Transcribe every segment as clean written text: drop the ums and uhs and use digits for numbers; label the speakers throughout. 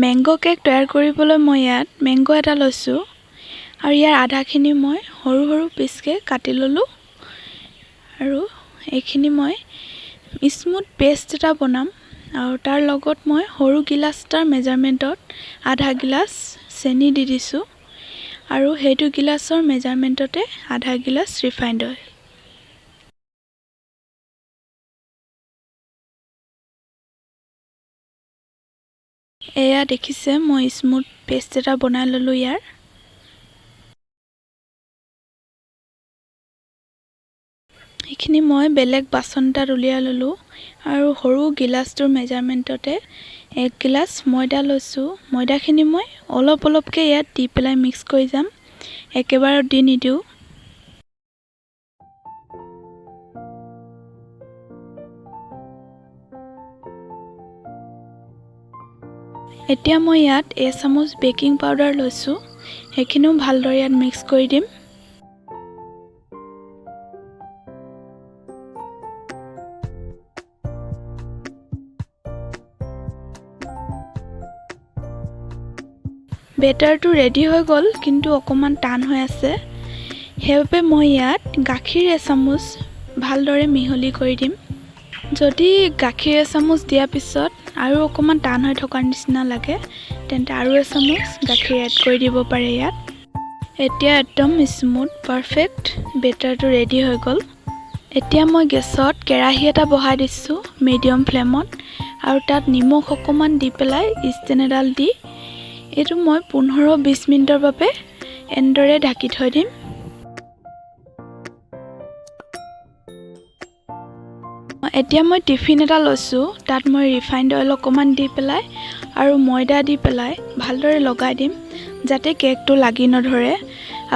Speaker 1: Mango cake তৈয়াৰ কৰিবলৈ মই ইয়াত মেংগো এটা লৈছোঁ আৰু ইয়াৰ আধাখিনি মই সৰু সৰু পিচকৈ কাটি ল'লোঁ আৰু এইখিনি মই স্মুথ পেষ্ট এটা বনাম আৰু তাৰ লগত মই সৰু গিলাচ এটাৰ মেজাৰমেণ্টত আধা গিলাচ চেনি দি দিছোঁ আৰু সেইটো গিলাচৰ মেজাৰমেণ্টতে আধা গিলাচ ৰিফাইণ্ড অইল। এয়া দেখিছে মই স্মুথ পেষ্ট এটা বনাই ল'লোঁ ইয়াৰ। এইখিনি মই বেলেগ বাচন এটাত উলিয়াই ল'লোঁ আৰু সৰু গিলাচটোৰ মেজাৰমেণ্টতে 1 গিলাচ ময়দা লৈছোঁ। ময়দাখিনি মই অলপ অলপকৈ ইয়াত দি পেলাই মিক্স কৰি যাম, একেবাৰে দি নিদিওঁ। এতিয়া মই ইয়াত এচামুচ বেকিং পাউডাৰ লৈছোঁ, সেইখিনিও ভালদৰে ইয়াত মিক্স কৰি দিম। বেটাৰটো ৰেডি হৈ গ'ল, কিন্তু অকণমান টান হৈ আছে, সেইবাবে মই ইয়াত গাখীৰ এচামুচ ভালদৰে মিহলি কৰি দিম। যদি গাখীৰ এচামুচ দিয়াৰ পিছত আৰু অকণমান টান হৈ থকাৰ নিচিনা লাগে তেন্তে আৰু এচামুচ গাখীৰ এড কৰি দিব পাৰে ইয়াত। এতিয়া একদম স্মুথ পাৰফেক্ট বেটাৰটো ৰেডি হৈ গ'ল। এতিয়া মই গেছত কেৰাহী এটা বহাই দিছোঁ মিডিয়াম ফ্লেমত আৰু তাত নিমখ অকণমান দি পেলাই ষ্টেণ্ড এডাল দি এইটো মই 15-20 মিনিটৰ বাবে এনেদৰে ঢাকি থৈ দিম। এতিয়া মই টিফিন এটা লৈছোঁ, তাত মই ৰিফাইণ্ড অইল অকণমান দি পেলাই আৰু ময়দা দি পেলাই ভালদৰে লগাই দিম যাতে কেকটো লাগি নধৰে।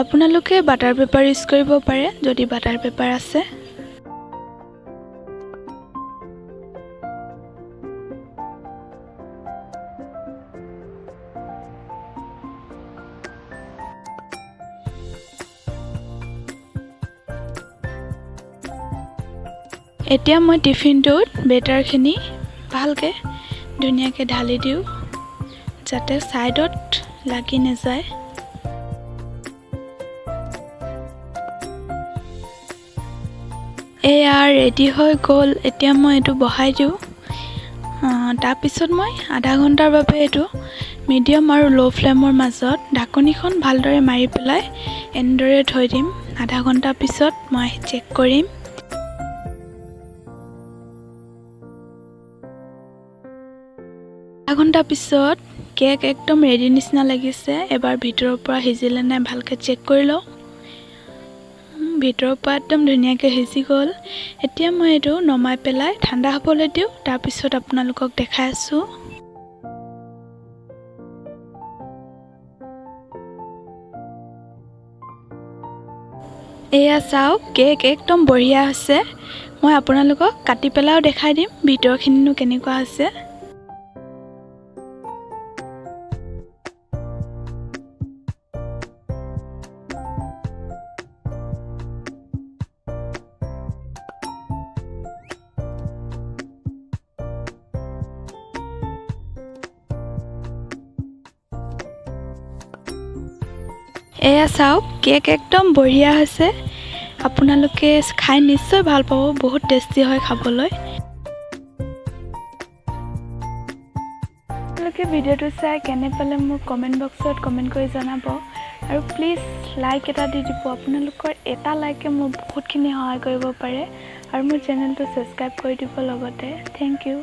Speaker 1: আপোনালোকে বাটাৰ পেপাৰ ইউজ কৰিব পাৰে যদি বাটাৰ পেপাৰ আছে। এতিয়া মই টিফিনটোত বেটাৰখিনি ভালকৈ ধুনীয়াকৈ ঢালি দিওঁ যাতে ছাইডত লাগি নাযায়। এয়া ৰেডি হৈ গ'ল। এতিয়া মই এইটো বহাই দিওঁ। তাৰপিছত মই আধা ঘণ্টাৰ বাবে এইটো মিডিয়াম আৰু ল' ফ্লেমৰ মাজত ঢাকনিখন ভালদৰে মাৰি পেলাই এনেদৰে থৈ দিম। আধা ঘণ্টাৰ পিছত মই চেক কৰিম। আধা ঘণ্টাৰ পিছত কেক একদম ৰেডি নিচিনা লাগিছে। এবাৰ ভিতৰৰ পৰা সিজিলে নাই ভালকৈ চেক কৰি লওঁ। ভিতৰৰ পৰা একদম ধুনীয়াকৈ সিজি গ'ল। এতিয়া মই এইটো নমাই পেলাই ঠাণ্ডা হ'বলৈ দিওঁ, তাৰপিছত আপোনালোকক দেখাই আছোঁ। এয়া চাওক, কেক একদম বঢ়িয়া হৈছে। মই আপোনালোকক কাটি পেলাইও দেখাই দিম ভিতৰখিনিনো কেনেকুৱা হৈছে। এয়া চাওক, কেক একদম বঢ়িয়া হৈছে। আপোনালোকে খাই নিশ্চয় ভাল পাব, বহুত টেষ্টি হয় খাবলৈ। আপোনালোকে ভিডিঅ'টো চাই কেনে পালে মোক কমেণ্ট বক্সত কমেণ্ট কৰি জনাব আৰু প্লিজ লাইক এটা দি দিব। আপোনালোকৰ এটা লাইকে মোক বহুতখিনি সহায় কৰিব পাৰে আৰু মোৰ চেনেলটো ছাবস্ক্ৰাইব কৰি দিব লগতে। Thank U.